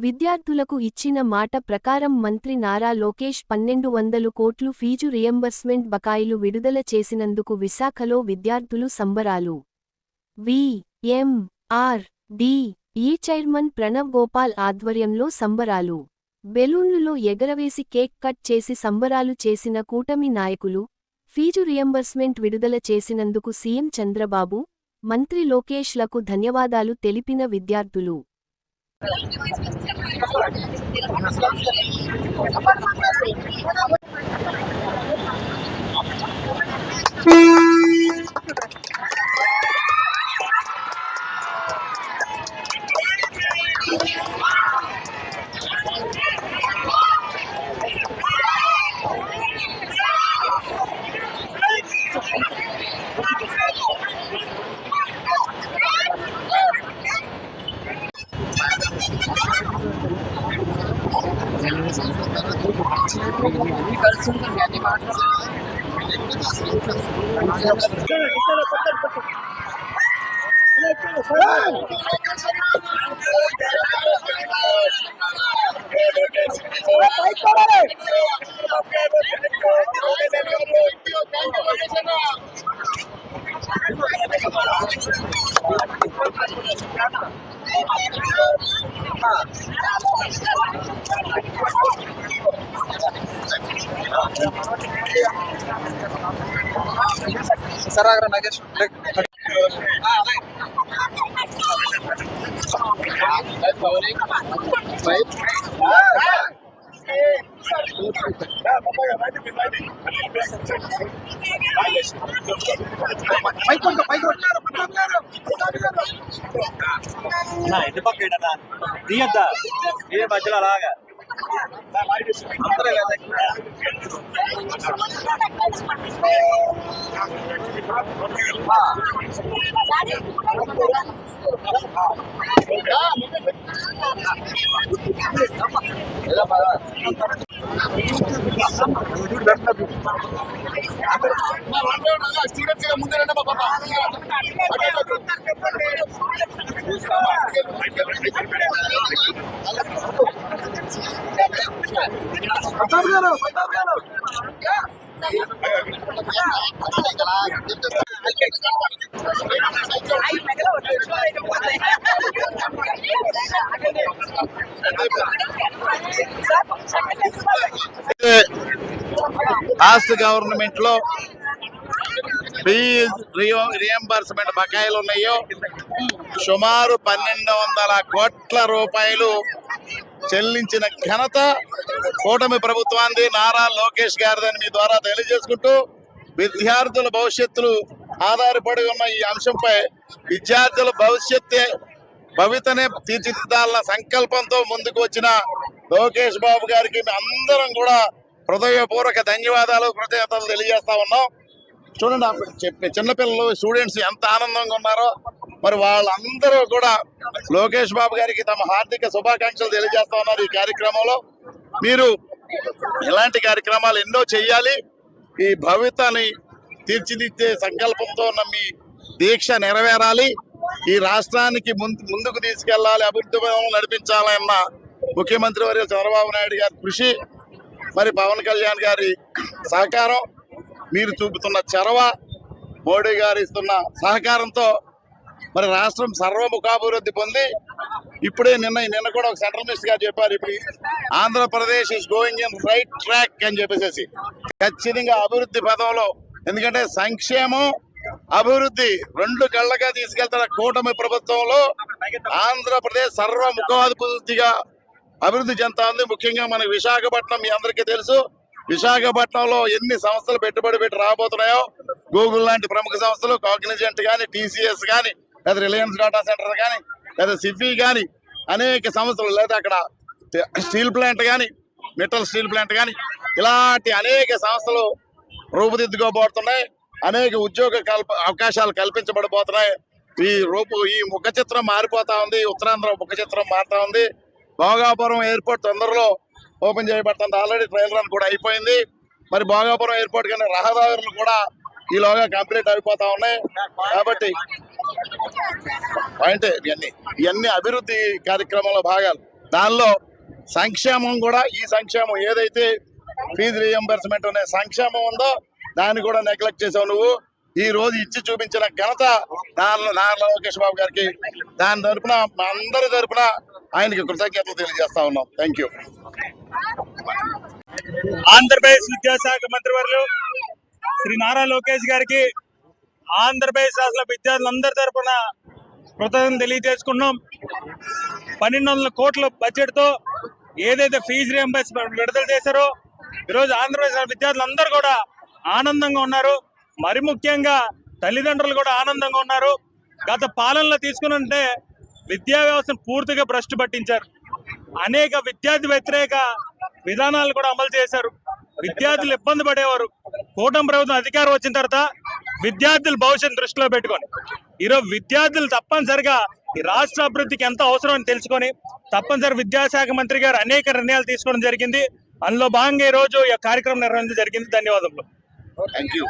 విద్యార్థులకు ఇచ్చిన మాట ప్రకారం మంత్రి నారా లోకేష్ 1200 కోట్లు ఫీజు రియంబర్స్మెంట్ బకాయిలు విడుదల చేసినందుకు విశాఖలో విద్యార్థులు సంబరాలు. వి.ఎం.ఆర్.డి.ఈ చైర్మన్ ప్రణవ్ గోపాల్ ఆధ్వర్యంలో సంబరాలు. బెలూన్లులో ఎగరవేసి కేక్ కట్ చేసి సంబరాలు చేసిన కూటమి నాయకులు. ఫీజు రియంబర్స్మెంట్ విడుదల చేసినందుకు సీఎం చంద్రబాబు, మంత్రి లోకేష్ లకు ధన్యవాదాలు తెలిపిన విద్యార్థులు. సరాగర నగేష్ ఇంటి పక్క తీయద్దా ఏ మధ్యలో అలాగా అందరూ రాష్ట్ర గవర్నమెంట్ లో ఫీజు రియంబర్స్మెంట్ బకాయిలు ఉన్నాయో సుమారు 1200 కోట్ల రూపాయలు చెల్లించిన ఘనత కూటమి ప్రభుత్వాన్ని నారా లోకేష్ గారిదని మీ ద్వారా తెలియజేసుకుంటూ, విద్యార్థుల భవిష్యత్తులు ఆధారపడి ఉన్న ఈ అంశంపై విద్యార్థుల భవితనే తీర్చిదిద్దాలన్న సంకల్పంతో ముందుకు వచ్చిన లోకేష్ బాబు గారికి అందరం కూడా హృదయపూర్వక ధన్యవాదాలు, కృతజ్ఞతలు తెలియజేస్తా ఉన్నాం. చూడండి, చెప్పే చిన్నపిల్లలు స్టూడెంట్స్ ఎంత ఆనందంగా ఉన్నారో. మరి వాళ్ళందరూ కూడా లోకేష్ బాబు గారికి తమ హార్దిక శుభాకాంక్షలు తెలియజేస్తా ఉన్నారు. ఈ కార్యక్రమంలో మీరు ఇలాంటి కార్యక్రమాలు ఎన్నో చెయ్యాలి. ఈ భవితని తీర్చిదిద్దే సంకల్పంతో ఉన్న మీ దీక్ష నెరవేరాలి. ఈ రాష్ట్రానికి ముందుకు తీసుకెళ్లాలి, అభివృద్ధి నడిపించాలన్న ముఖ్యమంత్రి వర్యులు చంద్రబాబు నాయుడు గారి కృషి, మరి పవన్ కళ్యాణ్ గారి సహకారం, మీరు చూపుతున్న చొరవ, మోడీ గారు ఇస్తున్న సహకారంతో మరి రాష్ట్రం సర్వముఖాభివృద్ధి పొంది ఇప్పుడే నిన్న కూడా ఒక సెంట్రల్ మినిస్టర్ గారు చెప్పారు, ఇప్పుడు Andhra Pradesh is going in right track అని చెప్పేసి ఖచ్చితంగా అభివృద్ధి పదంలో. ఎందుకంటే సంక్షేమం, అభివృద్ధి రెండు కళ్ళగా తీసుకెళ్తున్న కూటమి ప్రభుత్వంలో ఆంధ్రప్రదేశ్ సర్వముఖాభివృద్ధిగా అభివృద్ధి చెందుతా ఉంది. ముఖ్యంగా మనకి విశాఖపట్నం మీ అందరికీ తెలుసు. విశాఖపట్నంలో ఎన్ని సంస్థలు పెట్టుబడి పెట్టి రాబోతున్నాయో, గూగుల్ లాంటి ప్రముఖ సంస్థలు, కాగ్నిజెంట్ కానీ, టీసీఎస్ కానీ, లేదా రిలయన్స్ డేటా సెంటర్ కానీ, లేదా సిఫీ కానీ, అనేక సంస్థలు, లేదా అక్కడ స్టీల్ ప్లాంట్ కానీ, మెటల్ స్టీల్ ప్లాంట్ కానీ, ఇలాంటి అనేక సంస్థలు రూపుదిద్దుకోబోతున్నాయి. అనేక ఉద్యోగ అవకాశాలు కల్పించబడబోతున్నాయి. ఈ ముఖ చిత్రం మారిపోతా ఉంది. ఉత్తరాంధ్ర ముఖ చిత్రం మారుతా ఉంది. భోగాపురం ఎయిర్పోర్ట్ తొందరలో ఓపెన్ చేయబడుతుంది. ఆల్రెడీ ట్రయల్ రన్ కూడా అయిపోయింది. మరి భోగాపురం ఎయిర్పోర్ట్ కానీ రహదారులు కూడా ఈలోగా కంప్లీట్ అయిపోతా ఉన్నాయి. కాబట్టి పాయింటే ఇవన్నీ అభివృద్ధి కార్యక్రమంలో భాగాలు. దానిలో సంక్షేమం కూడా, ఈ సంక్షేమం ఏదైతే ఫీజు రియంబర్స్మెంట్ అనే సంక్షేమం ఉందో దాన్ని కూడా నెగ్లెక్ట్ చేసావు నువ్వు. ఈ రోజు ఇచ్చి చూపించిన ఘనత నారా లోకేష్ బాబు గారికి, దాని తరపున మా అందరి తరపున ఆయనకి కృతజ్ఞతలు తెలియజేస్తా ఉన్నాం. Thank you. ఆంధ్రప్రదేశ్ విద్యాశాఖ మంత్రివర్యులు శ్రీ నారా లోకేష్ గారికి ఆంధ్రప్రదేశ్ రాష్ట్ర విద్యార్థులందరి తరపున కృతజ్ఞతలు తెలియజేసుకున్నాం. 1200 కోట్ల బడ్జెట్ తో ఏదైతే ఫీజు రియంబర్స్మెంట్ విడుదల చేశారో ఈరోజు ఆంధ్రప్రదేశ్ విద్యార్థులందరూ కూడా ఆనందంగా ఉన్నారు. మరి ముఖ్యంగా తల్లిదండ్రులు కూడా ఆనందంగా ఉన్నారు. గత పాలనలో తీసుకున్నంటే విద్యా వ్యవస్థను పూర్తిగా భ్రష్టు పట్టించారు. అనేక విద్యార్థి వ్యతిరేక విధానాలు కూడా అమలు చేశారు. విద్యార్థులు ఇబ్బంది పడేవారు. కూటమి ప్రభుత్వం అధికారం వచ్చిన తర్వాత విద్యార్థుల భవిష్యత్తు దృష్టిలో పెట్టుకొని ఈరోజు విద్యార్థులు తప్పనిసరిగా ఈ రాష్ట్ర అభివృద్ధికి ఎంత అవసరం అని తెలుసుకొని తప్పనిసరి విద్యాశాఖ మంత్రి గారు అనేక నిర్ణయాలు తీసుకోవడం జరిగింది. అందులో భాగంగా ఈ రోజు ఈ కార్యక్రమం నిర్వహించడం జరిగింది. ధన్యవాదములు. Thank you.